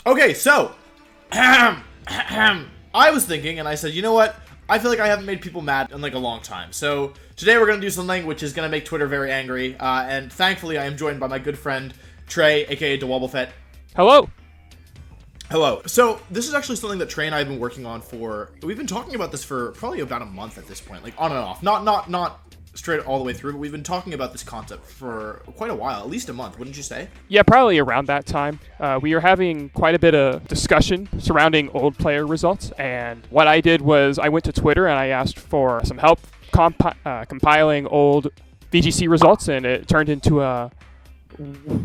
Okay, so I was thinking, and I said, you know what? I feel like I haven't made people mad in like a long time. So today we're gonna do something which is gonna make Twitter very angry. And thankfully, I am joined by my good friend Trey, aka DeWobbleFett. Hello. Hello. So this is actually something that Trey and I have been working on for. We've been talking about this for probably about a month at this point, like on and off. Not straight all the way through, but we've been talking about this concept for quite a while, at least a month, wouldn't you say? Yeah, probably around that time. We are having quite a bit of discussion surrounding old player results, and what I did was I went to Twitter and I asked for some help compiling old VGC results, and it turned into a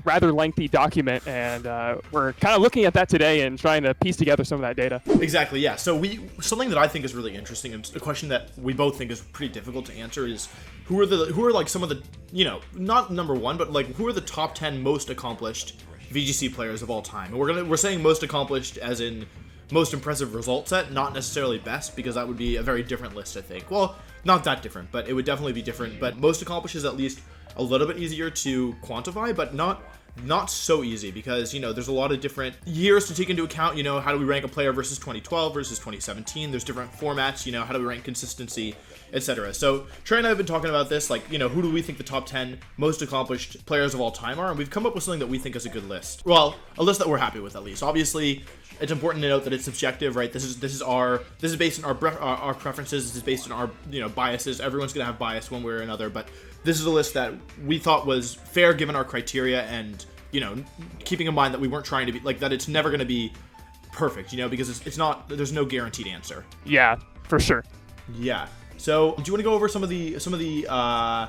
rather lengthy document, and we're kind of looking at that today and trying to piece together some of that data. Exactly, yeah. So something that I think is really interesting, and a question that we both think is pretty difficult to answer, is who are like some of the, you know, not number one, but like who are the top 10 most accomplished VGC players of all time? And we're saying most accomplished as in most impressive result set, not necessarily best, because that would be a very different list, I think. Well, not that different, but it would definitely be different. But most accomplished is at least a little bit easier to quantify, but not so easy, because, you know, there's a lot of different years to take into account. You know, how do we rank a player versus 2012 versus 2017? There's different formats, you know, how do we rank consistency, etc. So Trey and I have been talking about this, like, you know, who do we think the top 10 most accomplished players of all time are, and we've come up with something that we think is a good list. Well, a list that we're happy with, at least. Obviously, it's important to note that it's subjective, right? This is based on our preferences. This is based on our, you know, biases. Everyone's gonna have bias one way or another, but this is a list that we thought was fair given our criteria, and, you know, keeping in mind that we weren't trying to be like that. It's never gonna be perfect, you know, because it's not. There's no guaranteed answer. Yeah, for sure. Yeah. So, do you want to go over some of the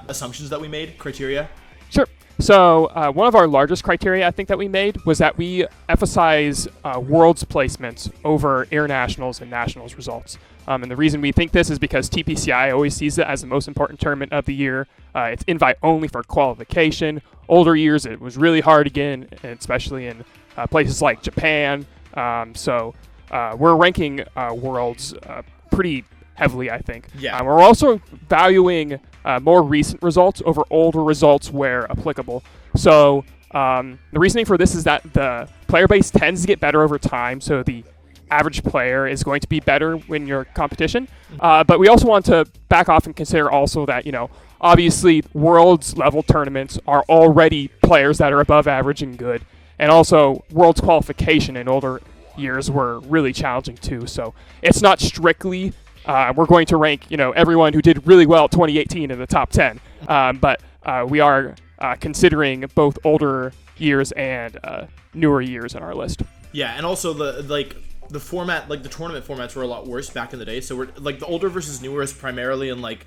assumptions that we made, criteria? Sure. So one of our largest criteria I think that we made was that we emphasize Worlds placements over internationals and nationals results. And the reason we think this is because TPCI always sees it as the most important tournament of the year. It's invite only for qualification. Older years, it was really hard to get in, especially in places like Japan. So we're ranking Worlds pretty heavily, I think. Yeah. We're also valuing more recent results over older results where applicable. So the reasoning for this is that the player base tends to get better over time, so the average player is going to be better when you're competition. But we also want to back off and consider also that, you know, obviously Worlds level tournaments are already players that are above average and good. And also Worlds qualification in older years were really challenging too. So it's not strictly we're going to rank, you know, everyone who did really well 2018 in the top 10. But we are considering both older years and newer years in our list. Yeah, and also the format, like the tournament formats were a lot worse back in the day. So we're like the older versus newer is primarily in like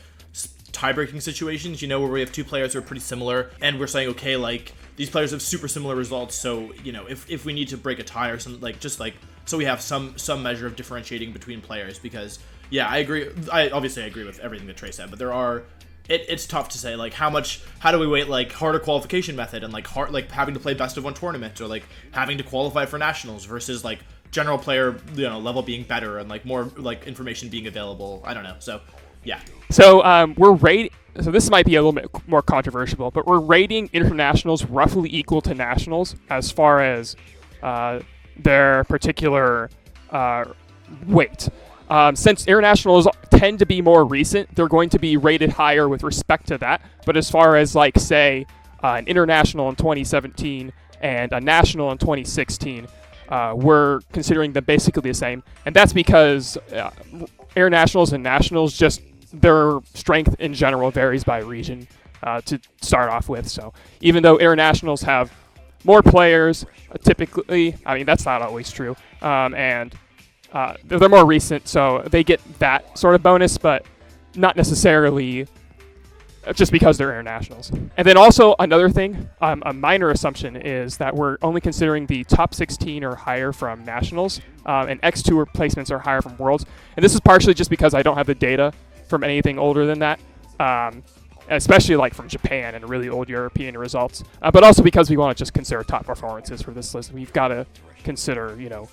tie-breaking situations, you know, where we have two players who are pretty similar, and we're saying, okay, like these players have super similar results, so, you know, if we need to break a tie or something, like just like so we have some measure of differentiating between players, because yeah, I agree. I agree with everything that Trey said, but there are. It's tough to say, like, how do we weight, like, harder qualification method and, like, having to play best of one tournament, or, like, having to qualify for nationals versus, like, general player, you know, level being better and, like, more, like, information being available. I don't know. So, yeah. So, so this might be a little bit more controversial, but we're rating internationals roughly equal to nationals as far as their particular weight. Since internationals tend to be more recent, they're going to be rated higher with respect to that. But as far as, like, say, an international in 2017 and a national in 2016, we're considering them basically the same. And that's because internationals and nationals, just their strength in general varies by region to start off with. So even though internationals have more players, typically, I mean, that's not always true. And they're more recent, so they get that sort of bonus, but not necessarily just because they're internationals. And then also another thing, a minor assumption is that we're only considering the top 16 or higher from nationals, and X2 placements are higher from Worlds. And this is partially just because I don't have the data from anything older than that, especially like from Japan and really old European results. But also because we want to just consider top performances for this list. We've got to consider, you know,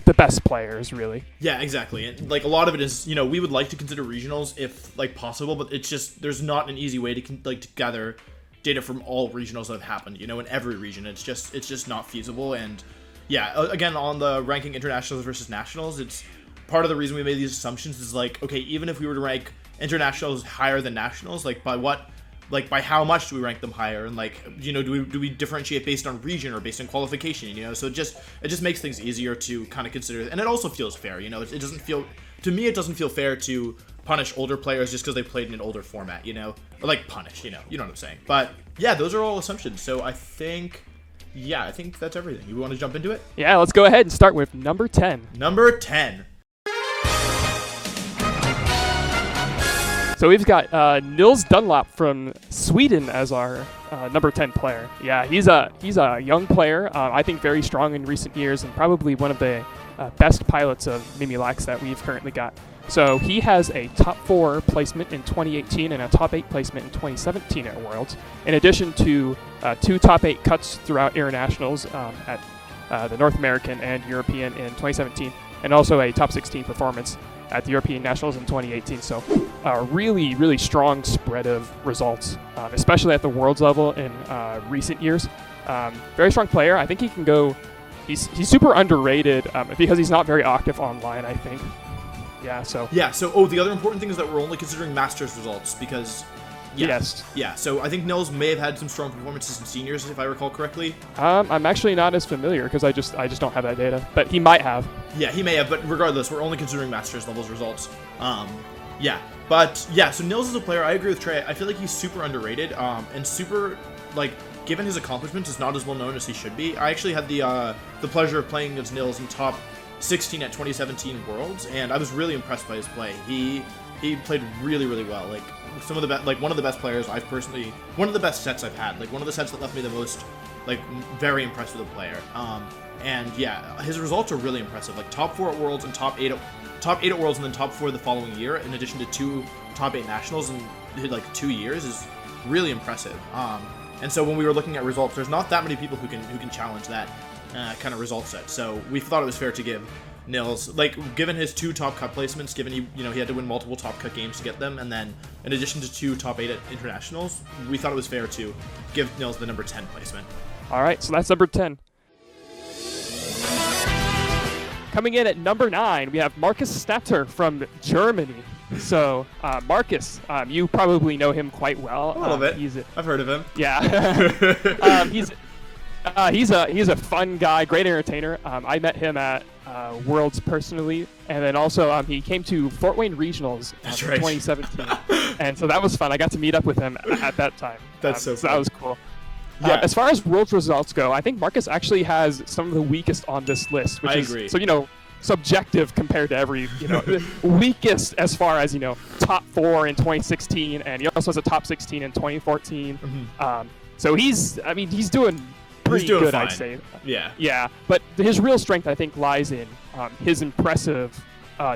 the best players, really. Yeah, exactly. And like a lot of it is, you know, we would like to consider regionals if like possible, but it's just there's not an easy way to to gather data from all regionals that have happened, you know, in every region. It's just not feasible. And yeah, again, on the ranking internationals versus nationals, it's part of the reason we made these assumptions is like, okay, even if we were to rank internationals higher than nationals, like by how much do we rank them higher? And like, do we differentiate based on region or based on qualification? So it just makes things easier to kind of consider. And it also feels fair, it doesn't feel, to me, it doesn't feel fair to punish older players just because they played in an older format, or like punish, you know what I'm saying. But yeah, those are all assumptions. So I think that's everything. You want to jump into it? Yeah, let's go ahead and start with number 10. Number 10. So we've got Nils Dunlop from Sweden as our number 10 player. Yeah, he's a young player. I think very strong in recent years and probably one of the best pilots of Mimilax that we've currently got. So he has a top 4 placement in 2018 and a top 8 placement in 2017 at Worlds, in addition to 2 top 8 cuts throughout internationals at the North American and European in 2017, and also a top 16 performance at the European Nationals in 2018. So a really, really strong spread of results, especially at the Worlds level in recent years. Very strong player. I think he can go. He's super underrated because he's not very active online, I think. Yeah, so the other important thing is that we're only considering Masters results because yes. Yeah, so I think Nils may have had some strong performances in seniors, if I recall correctly. I'm actually not as familiar because I just don't have that data, but he might have. Yeah, he may have, but regardless, we're only considering Masters levels results. So Nils is a player. I agree with Trey. I feel like he's super underrated, and super, like, given his accomplishments, is not as well known as he should be. I actually had the pleasure of playing against Nils in top 16 at 2017 Worlds, and I was really impressed by his play. He played really, really well. Like, some of the best, like one of the best players I've personally, one of the best sets I've had. Like, one of the sets that left me the most, like, very impressed with a player. And yeah, his results are really impressive. Like, top 4 at Worlds and top 8 at Worlds, and then top 4 the following year, in addition to 2 top 8 nationals in like 2 years, is really impressive. And so when we were looking at results, there's not that many people who can challenge that kind of result set. So we thought it was fair to give Nils, like, given his 2 top cut placements, given he had to win multiple top cut games to get them, and then in addition to 2 top 8 at internationals, we thought it was fair to give Nils the number 10 placement. All right, so that's number 10. Coming in at number 9, we have Markus Snatter from Germany. So Marcus, you probably know him quite well. A little bit. I've heard of him. Yeah. He's a fun guy, great entertainer. I met him at Worlds personally, and then also he came to Fort Wayne Regionals in 2017, and so that was fun. I got to meet up with him at that time. So that was cool. Yeah. As far as Worlds results go, I think Marcus actually has some of the weakest on this list, which is agree. So subjective compared to every weakest as far as top 4 in 2016, and he also has a top 16 in 2014. Mm-hmm. So he's doing pretty good, fine. I'd say. Yeah. But his real strength, I think, lies in his impressive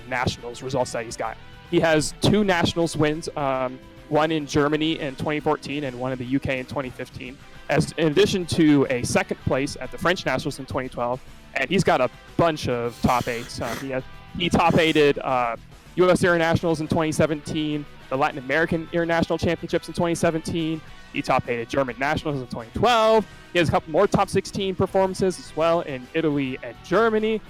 nationals results that he's got. He has 2 nationals wins, one in Germany in 2014 and one in the UK in 2015, in addition to a 2nd place at the French Nationals in 2012. And he's got a bunch of top 8s. He top 8'd U.S. Internationals in 2017, the Latin American International Championships in 2017. He top 8'd German Nationals in 2012. He has a couple more top 16 performances as well in Italy and Germany.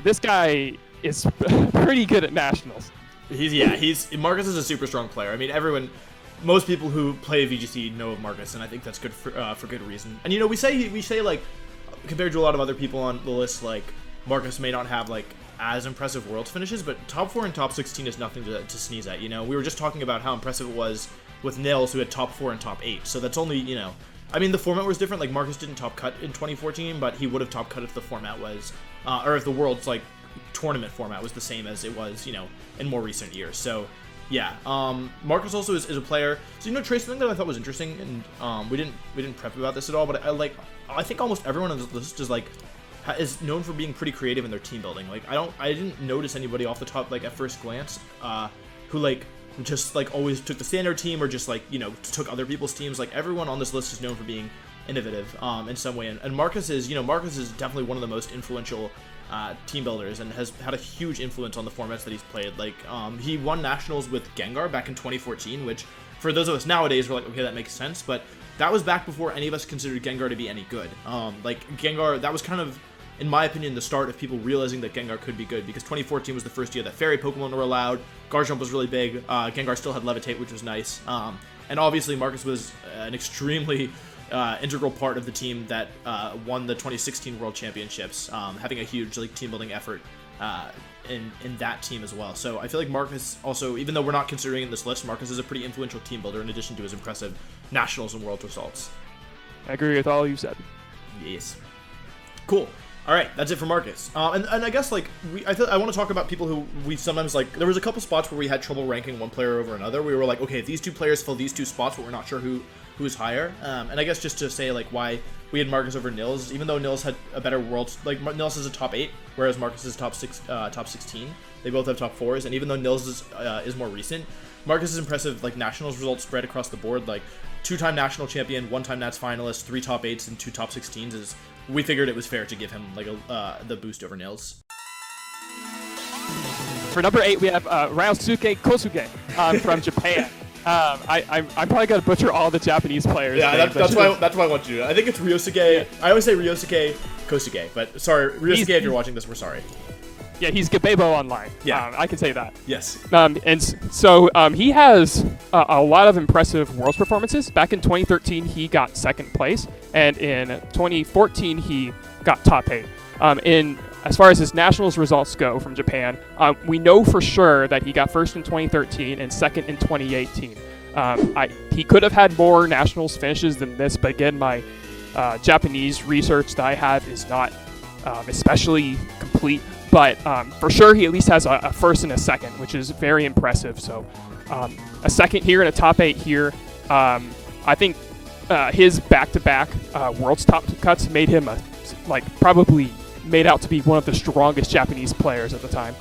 This guy is pretty good at nationals. Marcus is a super strong player. I mean, most people who play VGC know of Marcus, and I think that's good for good reason. And we say like, compared to a lot of other people on the list, like, Marcus may not have like as impressive Worlds finishes, but top 4 and top 16 is nothing to sneeze at. We were just talking about how impressive it was with Nils, who had top 4 and top 8. So that's only I mean, the format was different. Like, Marcus didn't top cut in 2014, but he would have top cut if the format was, or if the World's like tournament format was the same as it was, in more recent years. So yeah, Marcus also is a player. So Trey, something that I thought was interesting, and we didn't prep about this at all, but I think almost everyone on this list is known for being pretty creative in their team building. Like, I didn't notice anybody off the top, like, at first glance, who like just like always took the standard team or just like took other people's teams. Like, everyone on this list is known for being innovative in some way, and Marcus is definitely one of the most influential team builders and has had a huge influence on the formats that he's played. Like, he won nationals with Gengar back in 2014, which for those of us nowadays we're like, okay, that makes sense, but that was back before any of us considered Gengar to be any good. Like, Gengar, that was kind of in my opinion, the start of people realizing that Gengar could be good, because 2014 was the first year that Fairy Pokemon were allowed. Garchomp was really big. Gengar still had Levitate, which was nice. And obviously, Marcus was an extremely integral part of the team that won the 2016 World Championships, having a huge team building effort in that team as well. So I feel like Marcus also, even though we're not considering in this list, Marcus is a pretty influential team builder in addition to his impressive nationals and world results. I agree with all you said. Yes. Cool. All right, that's it for Marcus. And I guess I want to talk about people who we sometimes there was a couple spots where we had trouble ranking one player over another. We were like, okay, these two players fill these two spots, but we're not sure who's higher. And I guess just to say why we had Marcus over Nils, even though Nils had a better world, Nils is a top 8, whereas Marcus is top 16. They both have top 4s, and even though Nils is more recent, Marcus's impressive nationals results spread across the board, 2-time national champion, 1-time Nats finalist, 3 top 8s, and 2 top 16s is. We figured it was fair to give him the boost over Nils. For number 8, we have Ryusuke Kosuge from Japan. I'm probably gonna butcher all the Japanese players. Yeah, that's why I want you to. I think it's Ryusuke. Yeah. I always say Ryusuke Kosuge, but sorry, Ryusuke, if you're watching this, we're sorry. Yeah, he's Gabebo online. Yeah, I can say that. Yes. And so he has a lot of impressive Worlds performances. Back in 2013, he got 2nd place, and in 2014, he got top 8. As far as his nationals results go from Japan, we know for sure that he got 1st in 2013 and 2nd in 2018. He could have had more nationals finishes than this, but again, my Japanese research that I have is not especially complete. But for sure, he at least has a 1st and a 2nd, which is very impressive. So a 2nd here and a top 8 here. I think his back-to-back Worlds top cuts made him probably made out to be one of the strongest Japanese players at the time.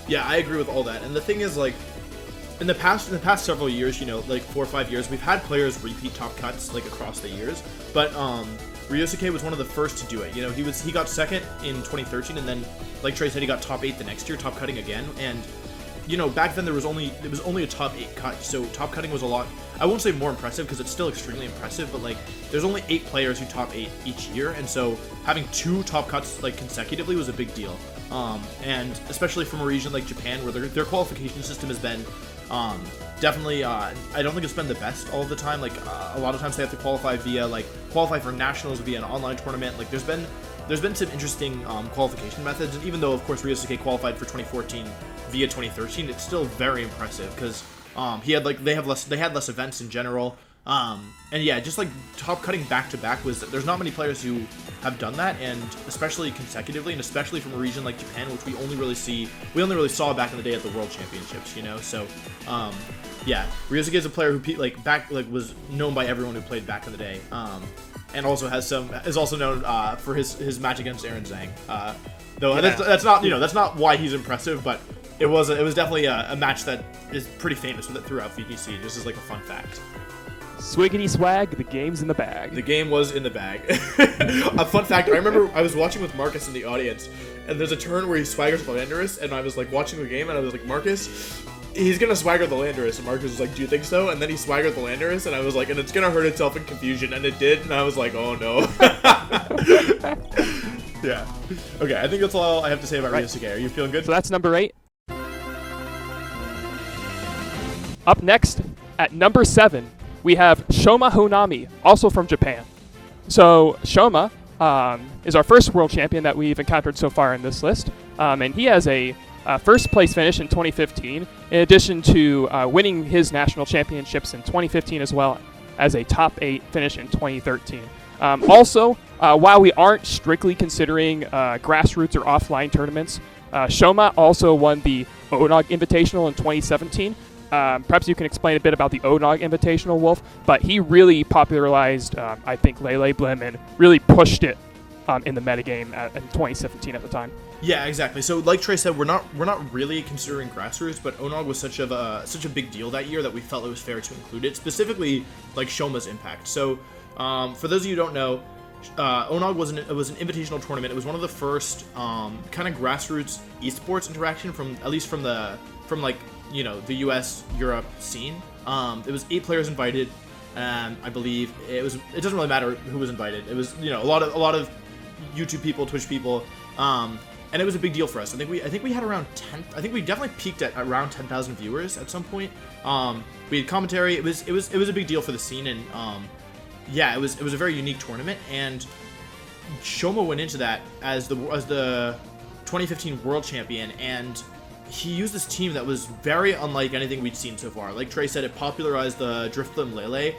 Yeah, I agree with all that. And the thing is, in the past several years, 4 or 5 years, we've had players repeat top cuts across the years. But Ryusuke was one of the first to do it. He got 2nd in 2013, and then, like Trey said, he got top 8 the next year, top cutting again. And back then it was only a top 8 cut, so top cutting was a lot. I won't say more impressive because it's still extremely impressive, but there's only 8 players who top 8 each year, and so having 2 top cuts consecutively was a big deal. And especially from a region like Japan, where their qualification system has been definitely, I don't think it's been the best all of the time. A lot of times they have to qualify for nationals via an online tournament. There's been some interesting qualification methods, and even though of course Ryusuke qualified for 2014 via 2013, it's still very impressive because he had they had less events in general. And yeah, just top cutting back to back there's not many players who have done that, and especially consecutively, and especially from a region like Japan, which we only really saw back in the day at the World Championships, So yeah, Ryusuke is a player who was known by everyone who played back in the day, and also is also known for his match against Aaron Zhang. Though yeah. that's not why he's impressive, but it was definitely a match that is pretty famous throughout VGC, just as a fun fact. Swiggity swag, the game's in the bag. The game was in the bag. A fun fact, I remember I was watching with Marcus in the audience, and there's a turn where he swaggers the Landorus, and I was watching the game, and I was like, Marcus, he's gonna swagger the Landorus, and Marcus was like, do you think so? And then he swaggered the Landorus, and I was like, and it's gonna hurt itself in confusion, and it did, and I was like, oh no. Yeah. Okay, I think that's all I have to say about Ryusuke. Are you feeling good? So that's number 8. Up next, at number 7, we have Shoma Hanami, also from Japan. So Shoma is our first world champion that we've encountered so far in this list, and he has a first place finish in 2015, in addition to winning his national championships in 2015 as well as a top 8 finish in 2013. Also, while we aren't strictly considering grassroots or offline tournaments, Shoma also won the Onog Invitational in 2017. Perhaps you can explain a bit about the Onog Invitational, Wolf, but he really popularized, I think, Lele Blim and really pushed it in the metagame in 2017 at the time. Yeah, exactly. So, like Trey said, we're not really considering grassroots, but Onog was such a big deal that year that we felt it was fair to include it, specifically Shoma's impact. So, for those of you who don't know, Onog was an invitational tournament. It was one of the first kind of grassroots esports interaction from the the US Europe scene. It was 8 players invited, and I believe it doesn't really matter who was invited. It was a lot of YouTube people, Twitch people, and it was a big deal for us. I think we had around 10. I think we definitely peaked at around 10,000 viewers at some point. We had commentary. It was a big deal for the scene, and yeah, it was a very unique tournament. And Shoma went into that as the 2015 world champion, and he used this team that was very unlike anything we'd seen so far. Like Trey said, it popularized the Sthlm Lele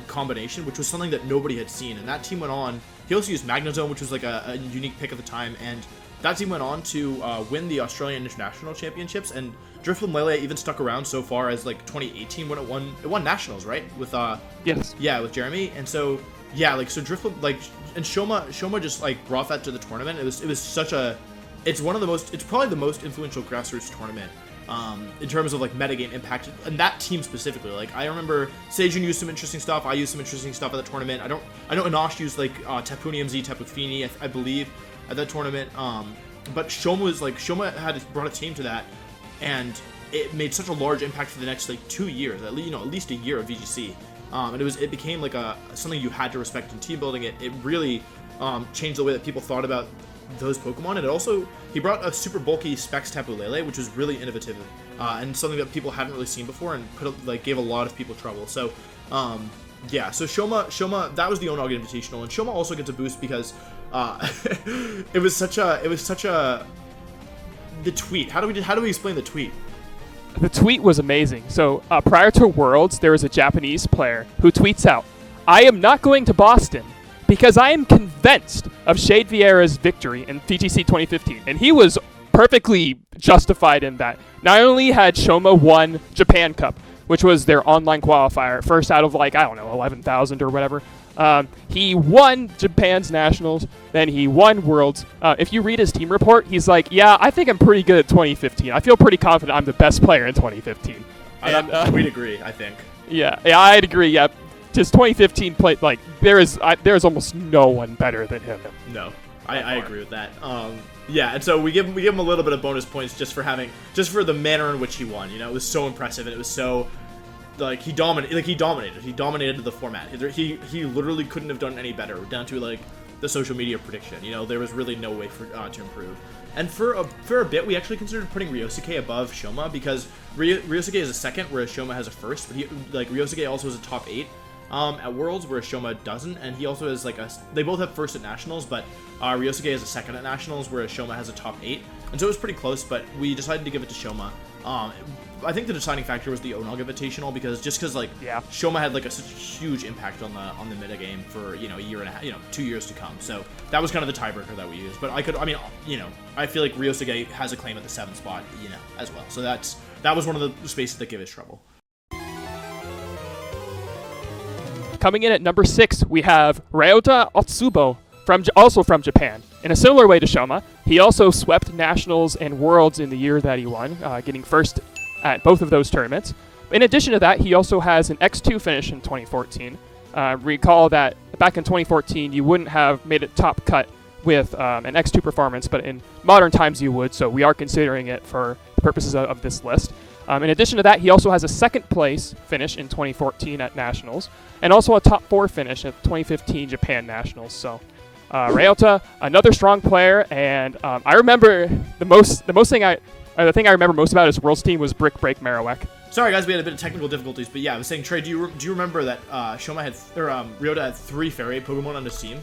combination, which was something that nobody had seen. And that team went on. He also used Magnezone, which was like a unique pick at the time, and that team went on to win the Australian International Championships. And Sthlm Lele even stuck around so far as like 2018 when it won nationals, right? With yes, yeah, with Jeremy. And so yeah, like so Sthlm and Shoma just like brought that to the tournament. It was such a it's probably the most influential grassroots tournament in terms of like metagame impact, and that team specifically. Like I remember Seijun used some interesting stuff. I used some interesting stuff at the tournament. I know Arash used like Tapu MZ, Tapu Fini, I believe, at that tournament. But Shoma had brought a team to that, and it made such a large impact for the next like 2 years, at least a year of VGC. And it became like something you had to respect in team building. It really changed the way that people thought about those Pokemon. And he brought a super bulky Specs Tapu Lele, which was really innovative and something that people hadn't really seen before, and gave a lot of people trouble. So yeah, so Shoma, that was the Onog Invitational, and Shoma also gets a boost because it was such a the tweet. How do we explain the tweet? The tweet was amazing. So prior to Worlds, there was a Japanese player who tweets out, "I am not going to Boston because I am convinced of Shade Vieira's victory in VGC 2015." And he was perfectly justified in that. Not only had Shoma won Japan Cup, which was their online qualifier, first out of 11,000 or whatever. He won Japan's nationals, then he won Worlds. If you read his team report, he's like, yeah, I think I'm pretty good at 2015. I feel pretty confident I'm the best player in 2015. And, we'd agree, I think. Yeah, I'd agree, yeah. Just 2015 played, there is almost no one better than him. No, I agree with that. Yeah, and so we give him a little bit of bonus points just for the manner in which he won. It was so impressive, and it was so he dominated. He dominated the format. He literally couldn't have done any better, down to the social media prediction. There was really no way to improve. And for a bit, we actually considered putting Ryusuke above Shoma, because Ryusuke is a second, whereas Shoma has a first. But Ryusuke also is a top 8 at Worlds, whereas Shoma doesn't, and he also has they both have first at Nationals, but Ryusuke is a second at Nationals, whereas Shoma has a top 8, and so it was pretty close, but we decided to give it to Shoma. I think the deciding factor was the Onog Invitational, because Shoma had such a huge impact on the metagame for a year and a half, 2 years to come. So that was kind of the tiebreaker that we used. But I feel like Ryusuke has a claim at the 7th spot, as well. So that was one of the spaces that gave us trouble. Coming in at number 6, we have Ryota OtsuBow, also from Japan. In a similar way to Shoma, he also swept Nationals and Worlds in the year that he won, getting first at both of those tournaments. In addition to that, he also has an X2 finish in 2014. Recall that back in 2014, you wouldn't have made a top cut with an X2 performance, but in modern times you would, so we are considering it for the purposes of this list. In addition to that, he also has a second place finish in 2014 at Nationals, and also a top 4 finish at 2015 Japan Nationals. So Ryota, another strong player, and I remember the thing I remember most about his Worlds team was Brick Break Marowak. Sorry guys, we had a bit of technical difficulties, but yeah, I was saying, Trey, do you remember that Ryota had 3 Fairy Pokemon on his team?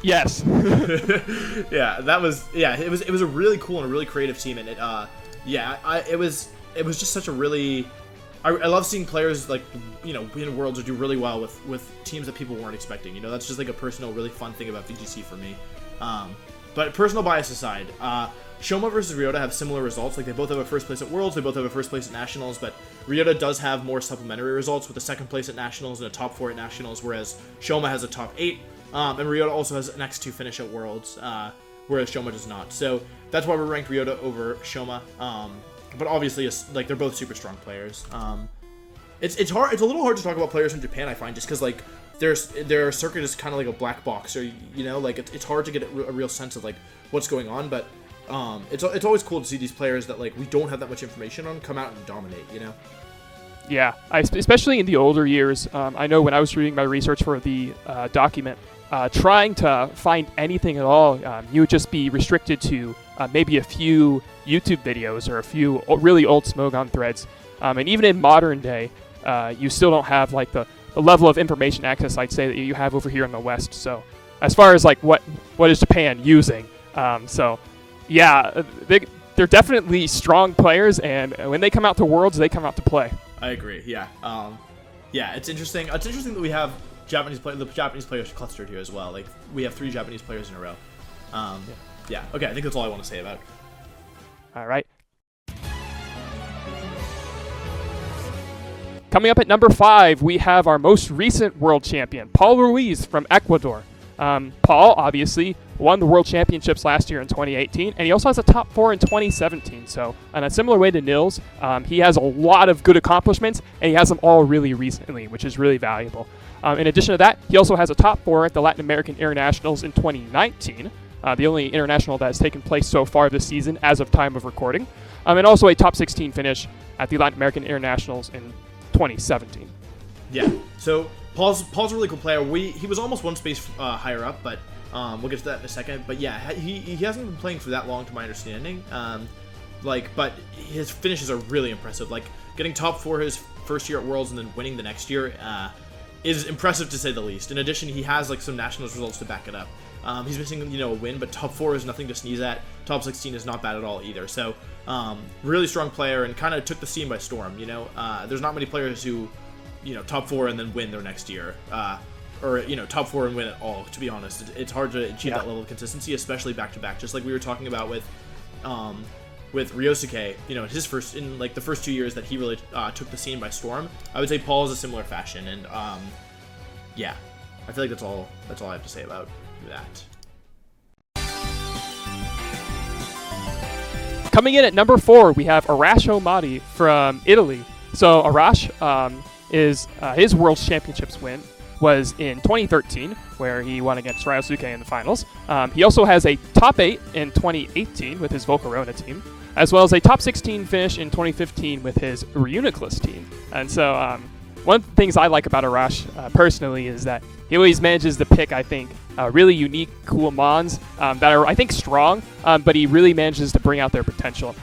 Yes. It was a really cool and a really creative team, and it was just such a really. I love seeing players win Worlds or do really well with teams that people weren't expecting. That's just a personal, really fun thing about VGC for me. But personal bias aside, Shoma versus Ryota have similar results. They both have a first place at Worlds, they both have a first place at Nationals, but Ryota does have more supplementary results with a second place at Nationals and a top 4 at Nationals, whereas Shoma has a top 8, and Ryota also has an X2 finish at Worlds, whereas Shoma does not. So that's why we ranked Ryota over Shoma. But obviously, they're both super strong players. It's hard. It's a little hard to talk about players from Japan, I find, just because their circuit is kind of like a black box, or it's hard to get a real sense of what's going on. But it's always cool to see these players that we don't have that much information on come out and dominate. Yeah, especially in the older years. I know when I was doing my research for the document, trying to find anything at all, you would just be restricted to maybe a few YouTube videos or a few really old Smogon threads. And even in modern day, you still don't have like the level of information access, I'd say, that you have over here in the West. So as far as like what is Japan using? So yeah, they're definitely strong players, and when they come out to Worlds, they come out to play. I agree. Yeah. Yeah, it's interesting. It's interesting that we have the Japanese players clustered here as well. Like we have 3 Japanese players in a row. Yeah. Okay, I think that's all I want to say about it. All right. Coming up at number 5, we have our most recent world champion, Paul Ruiz from Ecuador. Paul, obviously, won the World Championships last year in 2018, and he also has a top 4 in 2017. So, in a similar way to Nils, he has a lot of good accomplishments, and he has them all really recently, which is really valuable. In addition to that, he also has a top 4 at the Latin American Internationals in 2019, the only international that has taken place so far this season as of time of recording, and also a top 16 finish at the Latin American Internationals in 2017. Yeah, so Paul's a really cool player. He was almost one space higher up, but we'll get to that in a second. But yeah, he hasn't been playing for that long, to my understanding. But his finishes are really impressive. Like getting top 4 his first year at Worlds and then winning the next year is impressive to say the least. In addition, he has like some nationals results to back it up. He's missing a win, but top 4 is nothing to sneeze at. Top 16 is not bad at all either. So really strong player and kind of took the scene by storm. There's not many players who top 4 and then win their next year, or top 4 and win it all. To be honest, it's hard to achieve that level of consistency, especially back to back. Just like we were talking about with Ryusuke, his first in like the first 2 years that he really took the scene by storm. I would say Paul is a similar fashion, and yeah, I feel like that's all I have to say about that. Coming in at number 4, we have Arash Omadi from Italy. So Arash his World Championships win was in 2013, where he won against Ryusuke in the finals. He also has a top 8 in 2018 with his Volcarona team, as well as a top 16 finish in 2015 with his Reuniclus team. And so one of the things I like about Arash personally is that he always manages to pick, I think, really unique, cool mons that are, I think, strong, but he really manages to bring out their potential,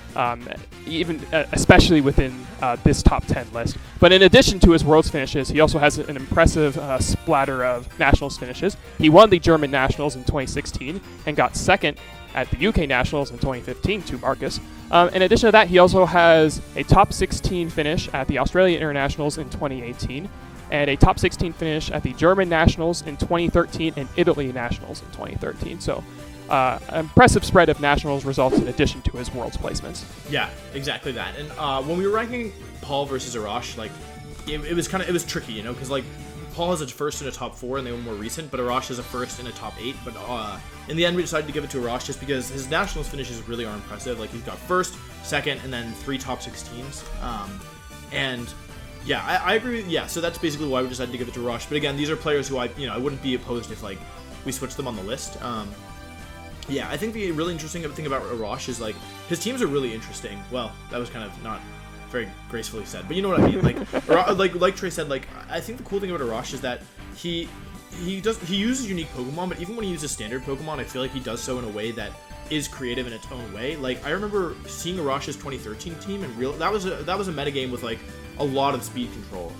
especially within this top 10 list. But in addition to his Worlds finishes, he also has an impressive splatter of Nationals finishes. He won the German Nationals in 2016 and got second at the UK Nationals in 2015 to Marcus. In addition to that, he also has a top 16 finish at the Australian Internationals in 2018, and a top 16 finish at the German Nationals in 2013 and Italy Nationals in 2013. So, an impressive spread of Nationals results in addition to his Worlds placements. Yeah, exactly that. And when we were ranking Paul versus Arash, like it was tricky, because like Paul has a first and a top 4, and they were more recent, but Arash has a first and a top 8. But in the end, we decided to give it to Arash just because his Nationals finishes really are impressive. Like he's got first, second, and then 3 top 16s. And yeah, I agree. Yeah, so that's basically why we decided to give it to Arash. But again, these are players who I wouldn't be opposed if like we switched them on the list. Yeah, I think the really interesting thing about Arash is like his teams are really interesting. Well, that was kind of not very gracefully said, but you know what I mean. Like Trey said, like I think the cool thing about Arash is that he uses unique Pokemon, but even when he uses standard Pokemon, I feel like he does so in a way that is creative in its own way. Like I remember seeing Arash's 2013 team, and that was a metagame with like a lot of speed control.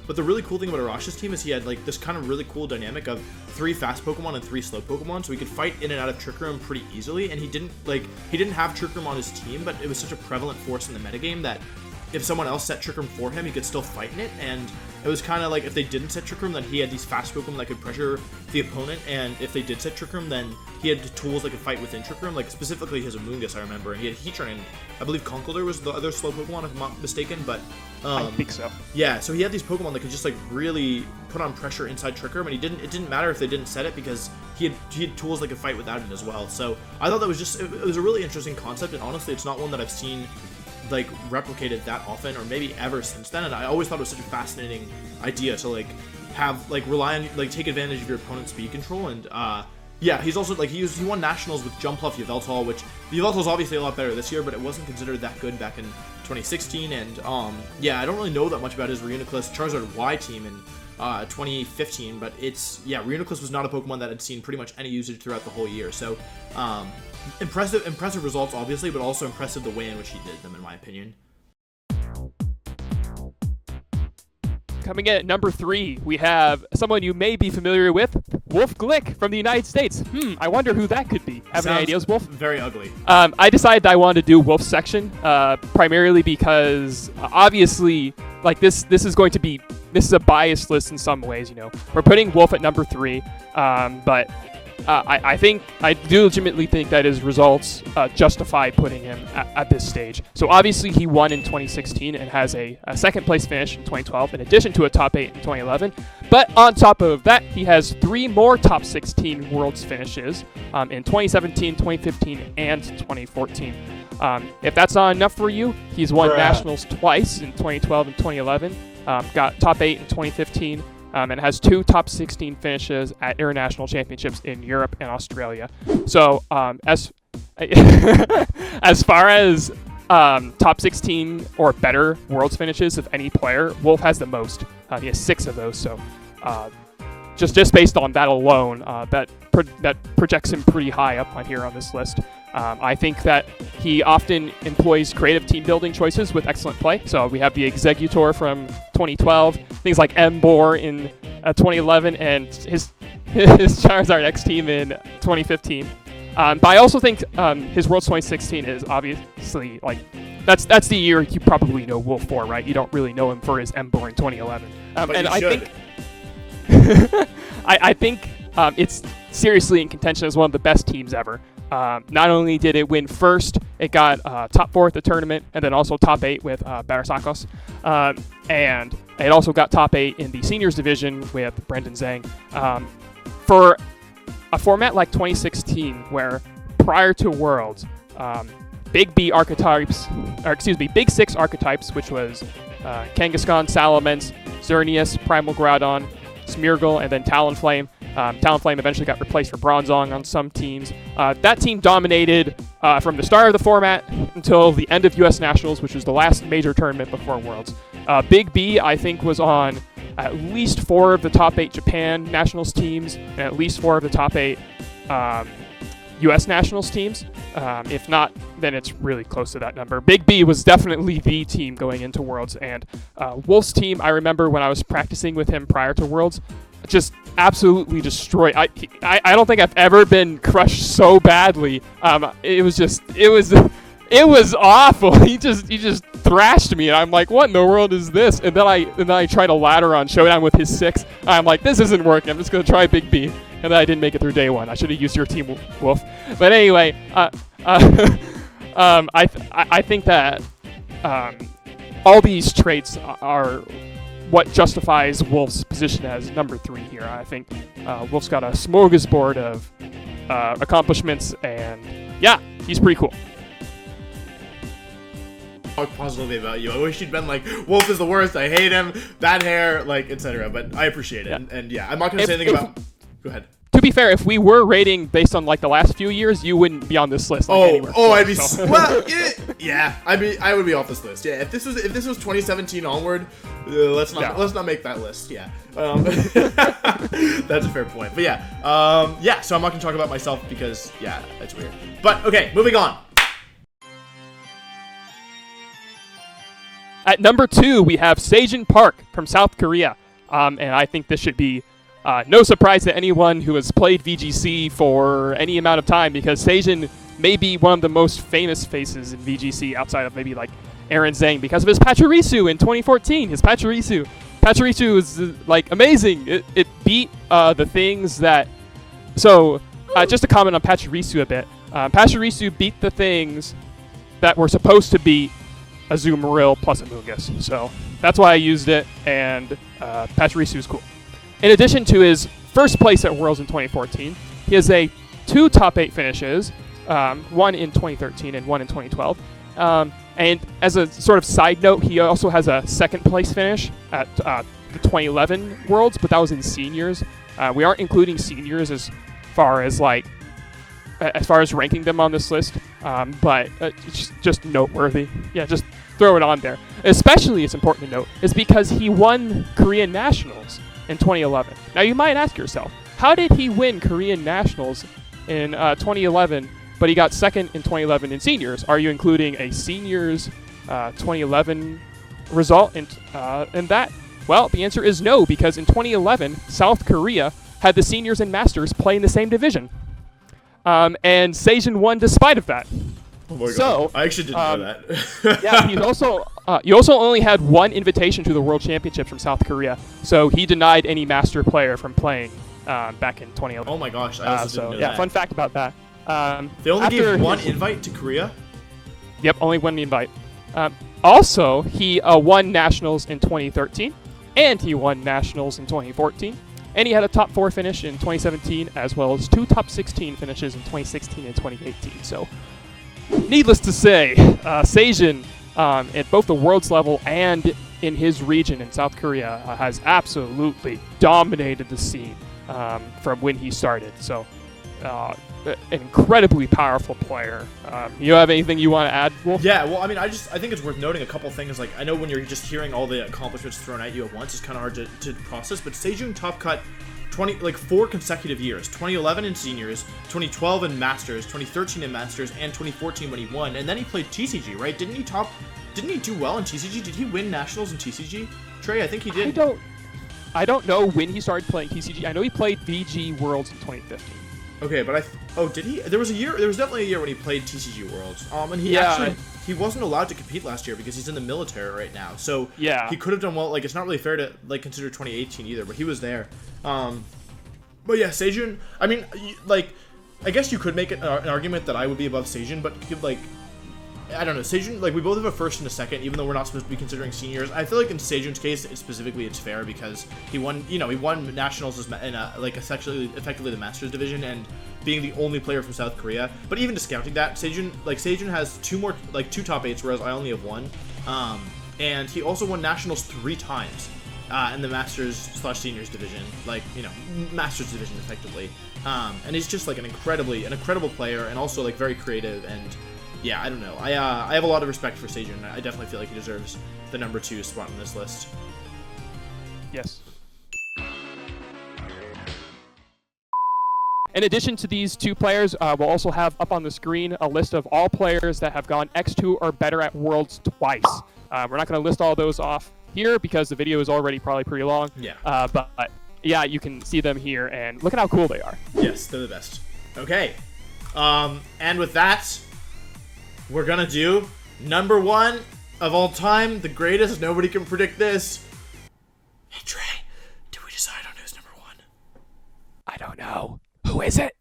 But the really cool thing about Arash's team is he had like this kind of really cool dynamic of 3 fast Pokemon and 3 slow Pokemon, so he could fight in and out of Trick Room pretty easily. And he didn't have Trick Room on his team, but it was such a prevalent force in the metagame that if someone else set Trick Room for him, he could still fight in it. And it was kind of like if they didn't set Trick Room, then he had these fast Pokemon that could pressure the opponent. And if they did set Trick Room, then he had tools that could fight within Trick Room, like specifically his Amoonguss, I remember. And he had Heatran, and I believe Conkeldurr was the other slow Pokemon, if I'm not mistaken. But I think so. Yeah, so he had these Pokemon that could just like really put on pressure inside Trick Room, and it didn't matter if they didn't set it because he had tools that could fight without it as well. So I thought that was it was a really interesting concept, and honestly, it's not one that I've seen like replicated that often or maybe ever since then. And I always thought it was such a fascinating idea to like have like rely on like take advantage of your opponent's speed control. And yeah, he's also like he won Nationals with Jumpluff Yveltal, which Yveltal is obviously a lot better this year, but it wasn't considered that good back in 2016. And yeah, I don't really know that much about his Reuniclus Charizard Y team, and 2015, but Reuniclus was not a Pokemon that had seen pretty much any usage throughout the whole year. So, impressive results, obviously, but also impressive the way in which he did them, in my opinion. Coming in at number 3, we have someone you may be familiar with, Wolf Glick from the United States. I wonder who that could be. Have any ideas, Wolf? Very ugly. I decided I wanted to do Wolf's section, primarily because obviously, like this is a biased list in some ways. We're putting Wolf at number 3, but I do legitimately think that his results justify putting him at this stage. So obviously he won in 2016 and has a second place finish in 2012 in addition to a top 8 in 2011. But on top of that, he has 3 more top 16 Worlds finishes in 2017, 2015, and 2014. If that's not enough for you, he's won Nationals twice in 2012 and 2011, got top 8 in 2015, and has 2 top 16 finishes at international championships in Europe and Australia. So as far as top 16 or better Worlds finishes of any player, Wolf has the most. He has 6 of those. So just based on that alone, that projects him pretty high up on here on this list. I think that he often employs creative team building choices with excellent play. So we have the Executor from 2012, things like Embor in 2011, and his Charizard X team in 2015. But I also think his Worlds 2016 is obviously that's the year you probably know Wolf for, right? You don't really know him for his Embor in 2011. I think it's seriously in contention as one of the best teams ever. Not only did it win first, it got top 4 at the tournament, and then also top 8 with Barasakos. And it also got top 8 in the seniors division with Brendan Zhang. For a format like 2016, where prior to Worlds, Big 6 archetypes, which was Kangaskhan, Salamence, Xerneas, Primal Groudon, Smeargle, and then Talonflame. Talonflame eventually got replaced for Bronzong on some teams. That team dominated from the start of the format until the end of U.S. Nationals, which was the last major tournament before Worlds. Big B, I think, was on at least 4 of the top 8 Japan Nationals teams and at least 4 of the top 8 U.S. Nationals teams. If not, then it's really close to that number. Big B was definitely the team going into Worlds, and Wolf's team, I remember when I was practicing with him prior to Worlds, just absolutely destroyed. I don't think I've ever been crushed so badly. It was awful. He just thrashed me, and I'm like, what in the world is this? And then I tried a ladder on Showdown with his 6. I'm like, this isn't working. I'm just gonna try Big B, and then I didn't make it through day 1. I should have used your team, Wolf. But anyway, I think that all these traits are what justifies Wolf's position as number 3 here. I think Wolf's got a smorgasbord of accomplishments, and yeah, he's pretty cool. Talk positively about you. I wish you'd been like, Wolf is the worst, I hate him, bad hair, like, etc. But I appreciate it. Yeah. And yeah, I'm not going to say anything about... Go ahead. To be fair, if we were rating based on like the last few years, you wouldn't be on this list. Anywhere. I'd be well, yeah. I would be off this list. Yeah, if this was 2017 onward, let's not make that list. Yeah, that's a fair point. But yeah. So I'm not gonna talk about myself because that's weird. But okay, moving on. At number 2, we have Jin Park from South Korea, and I think this should be. No surprise to anyone who has played VGC for any amount of time, because Seijin may be one of the most famous faces in VGC outside of maybe like Aaron Zhang because of his Pachirisu in 2014. His Pachirisu is like amazing. It beat the things that... So just to comment on Pachirisu a bit, Pachirisu beat the things that were supposed to beat Azumarill plus Amoonguss. So that's why I used it, and Pachirisu is cool. In addition to his first place at Worlds in 2014, he has 2 top 8 finishes, one in 2013 and one in 2012. And as a sort of side note, he also has a second place finish at the 2011 Worlds, but that was in seniors. We aren't including seniors as far as ranking them on this list, but it's just noteworthy. Yeah, just throw it on there. Especially, it's important to note, is because he won Korean Nationals in 2011. Now you might ask yourself, how did he win Korean Nationals in 2011, but he got second in 2011 in seniors? Are you including a seniors 2011 result in that? Well, the answer is no, because in 2011, South Korea had the seniors and masters play in the same division. And Sejin won despite of that. Oh my God. So, I actually didn't know that. yeah, he also only had one invitation to the World Championships from South Korea, so he denied any master player from playing back in 2011. Oh my gosh, I also didn't know yeah, that. fun fact about that. They only gave one invite to Korea? Yep, only one invite. Also, he won nationals in 2013, and he won nationals in 2014, and he had a top 4 finish in 2017, as well as 2 top 16 finishes in 2016 and 2018. So, needless to say, Sejin, at both the world's level and in his region in South Korea, has absolutely dominated the scene from when he started. So, an incredibly powerful player. You have anything you want to add, Wolf? Yeah, well, I mean, I think it's worth noting a couple things. Like, I know when you're just hearing all the accomplishments thrown at you at once, it's kind of hard to process, but Sejun top cut 4 consecutive years. 2011 in seniors, 2012 in masters, 2013 in masters, and 2014 when he won. And then he played TCG, right? Didn't he do well in TCG? Did he win nationals in TCG? Trey, I think he did. I don't know when he started playing TCG. I know he played VG Worlds in 2015. Okay, but did he? There was definitely a year when he played TCG Worlds. And he wasn't allowed to compete last year because he's in the military right now. So yeah, he could have done well. Like, it's not really fair to consider 2018 either, but he was there. But yeah, Sejun. I mean, I guess you could make an argument that I would be above Sejun, but I don't know. Sejun, we both have a first and a second, even though we're not supposed to be considering seniors. I feel like in Sejun's case, specifically, it's fair because he won nationals in effectively the Masters division and being the only player from South Korea. But even discounting that, Sejun has 2 top 8s, whereas I only have 1. And he also won nationals 3 times in the Masters/seniors division, Masters division effectively. And he's just an incredible player, and also very creative. And yeah, I don't know. I have a lot of respect for Sejun. I definitely feel like he deserves the number 2 spot on this list. Yes. In addition to these 2 players, we'll also have up on the screen a list of all players that have gone X2 or better at Worlds twice. We're not going to list all those off here because the video is already probably pretty long. Yeah. But yeah, you can see them here, and look at how cool they are. Yes, they're the best. Okay. And with that, we're going to do number 1 of all time, the greatest. Nobody can predict this. Hey, Trey, did we decide on who's number 1? I don't know. Who is it?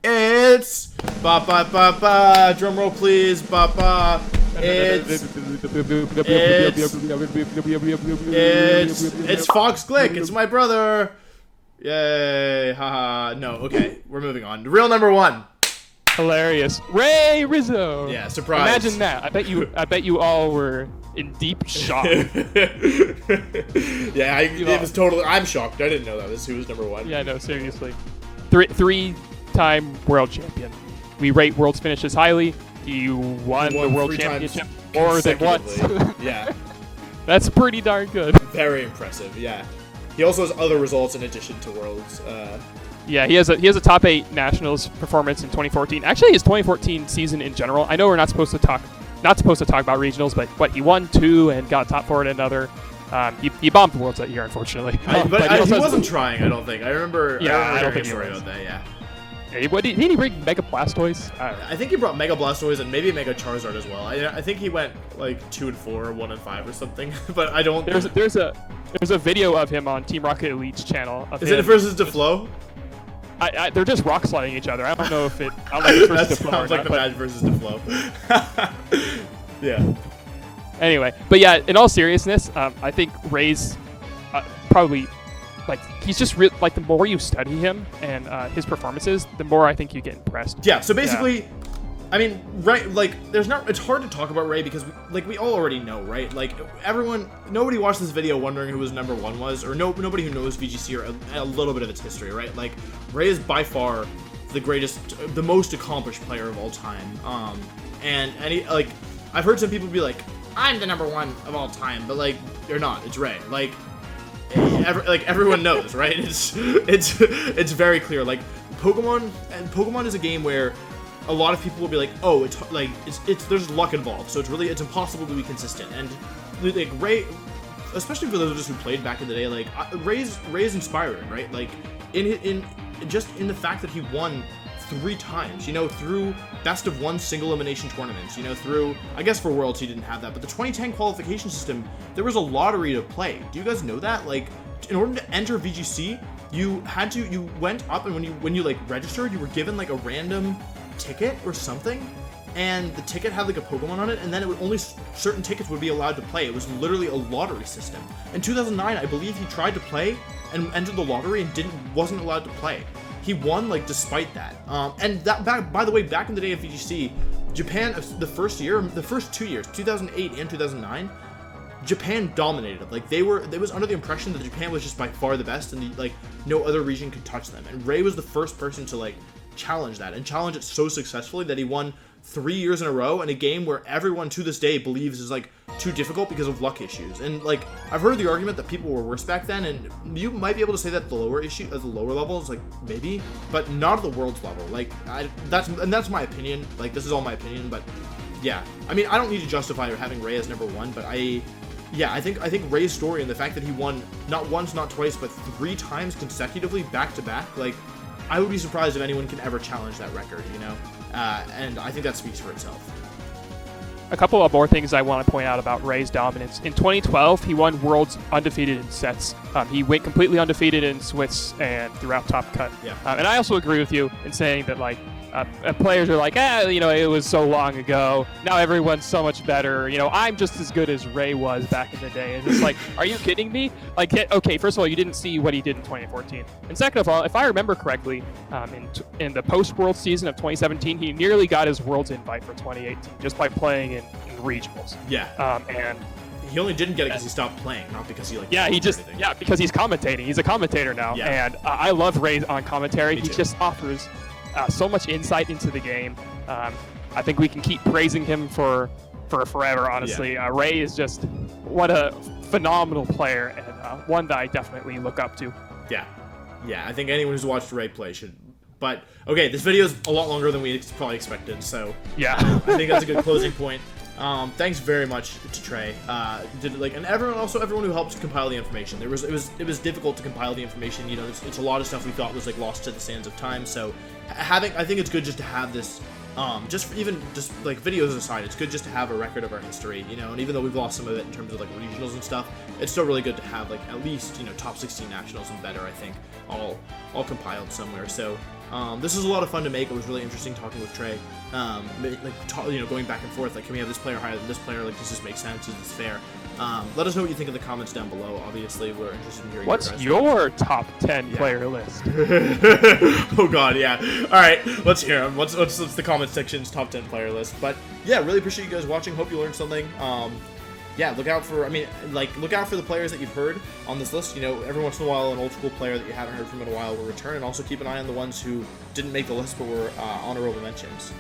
It's ba. Drum roll, please. Ba. It's Fox Glick. It's my brother. Yay! Haha. No. Okay, we're moving on. Real number 1. Hilarious. Ray Rizzo. Yeah, surprise. Imagine that. I bet you all were in deep shock. Yeah, it was totally. I'm shocked. I didn't know that was who was number 1. Yeah, no, seriously. 3-time world champion. We rate world's finishes highly. You won the world championship more than once. Yeah. That's pretty darn good. Very impressive. Yeah. He also has other results in addition to worlds. Yeah, he has a top 8 nationals performance in 2014. Actually, his 2014 season in general. I know we're not supposed to talk about regionals, but he won 2 and got top 4 at another. He bombed the worlds that year, unfortunately. But he wasn't trying. I don't think. I remember. Yeah, I don't think he story was. about that. Yeah. Hey, did he bring Mega Blastoise? I think he brought Mega Blastoise and maybe Mega Charizard as well. I think he went 2 and 4, 1 and 5 or something. But I don't. There's a video of him on Team Rocket Elite's channel. Is it versus DeFlo? They're just rock sliding each other. I don't know if it. I don't know if it's versus that DeFlo sounds like the match versus DeFlo. Yeah. Anyway, but yeah, in all seriousness, I think Ray's probably he's just the more you study him and his performances, the more I think you get impressed. Yeah. So basically, I mean, Ray, it's hard to talk about Ray because we all already know, right? Nobody watched this video wondering who his number 1 was, or nobody who knows VGC or a little bit of its history, right? Ray is by far the greatest, the most accomplished player of all time. And I've heard some people be like, I'm the number 1 of all time, but you're not. It's Ray. everyone knows, right? It's very clear. Like Pokemon is a game where a lot of people will be like, oh, it's there's luck involved, so it's impossible to be consistent. And like Ray, especially for those of us who played back in the day, like Ray's inspiring, right? Like in the fact that he won 3 times, through best of 1 single elimination tournaments, through, I guess for Worlds he didn't have that, but the 2010 qualification system, there was a lottery to play. Do you guys know that? Like, in order to enter VGC, you went up, and when you like registered, you were given like a random ticket or something, and the ticket had like a Pokemon on it, and then only certain tickets would be allowed to play. It was literally a lottery system. In 2009, I believe he tried to play and entered the lottery and wasn't allowed to play. He won, like, despite that. And that by the way, back in the day of VGC, Japan, the first 2 years, 2008 and 2009, Japan dominated. Like, they was under the impression that Japan was just by far the best, and like no other region could touch them. And Ray was the first person to like challenge that, and challenge it so successfully that he won 3 years in a row in a game where everyone to this day believes is like too difficult because of luck issues. And like, I've heard the argument that people were worse back then, and you might be able to say that at the lower levels, like maybe, but not at the Worlds level. Like that's my opinion. Like, this is all my opinion, but yeah, I mean, I don't need to justify having Ray as number 1, but I think Ray's story and the fact that he won not once, not twice, but 3 times consecutively back to back, like, I would be surprised if anyone can ever challenge that record, and I think that speaks for itself. A couple of more things I want to point out about Ray's dominance. In 2012, he won Worlds undefeated in sets. He went completely undefeated in Swiss and throughout Top Cut. Yeah. And I also agree with you in saying that, like, players are like, it was so long ago. Now everyone's so much better. I'm just as good as Ray was back in the day. And it's like, are you kidding me? Like, okay, first of all, you didn't see what he did in 2014. And second of all, if I remember correctly, in the post-World season of 2017, he nearly got his Worlds invite for 2018 just by playing in regionals. Yeah. And he only didn't get it because he stopped playing, not because he because he's commentating. He's a commentator now. Yeah. And I love Ray on commentary. Me He too. just offers so much insight into the game. I think we can keep praising him for forever, honestly. Yeah. Ray is just what a phenomenal player, and one that I definitely look up to. Yeah. I think anyone who's watched Ray play should. But okay, this video is a lot longer than we probably expected, so yeah, I think that's a good closing point. Thanks very much to Trey. And everyone who helped compile the information. It was difficult to compile the information. It's a lot of stuff we thought was like lost to the sands of time. So I think it's good just to have this. Just like videos aside, it's good just to have a record of our history. And even though we've lost some of it in terms of like regionals and stuff, it's still really good to have like at least top 16 nationals and better. I think all compiled somewhere. So. This is a lot of fun to make. It was really interesting talking with Trey. Going back and forth. Like, can we have this player higher than this player? Like, does this make sense? Is this fair? Let us know what you think in the comments down below. Obviously, we're interested in hearing. What's your top 10 player list? Oh God, yeah. All right, let's hear them. What's the comment section's top 10 player list? But yeah, really appreciate you guys watching. Hope you learned something. Look out for the players that you've heard on this list. Every once in a while, an old school player that you haven't heard from in a while will return, and also keep an eye on the ones who didn't make the list but were honorable mentions.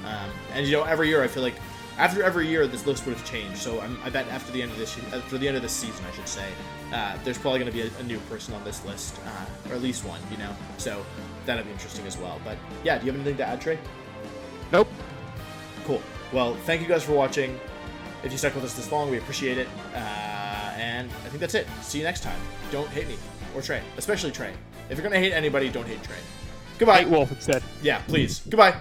Every year I feel like after every year this list would have changed. So I bet after the end of this season, I should say, there's probably going to be a new person on this list, or at least one. So that'd be interesting as well. But yeah, do you have anything to add, Trey? Nope. Cool. Well, thank you guys for watching. If you stuck with us this long, we appreciate it. And I think that's it. See you next time. Don't hate me. Or Trey. Especially Trey. If you're going to hate anybody, don't hate Trey. Goodbye. Hate Wolf instead. Yeah, please. Goodbye.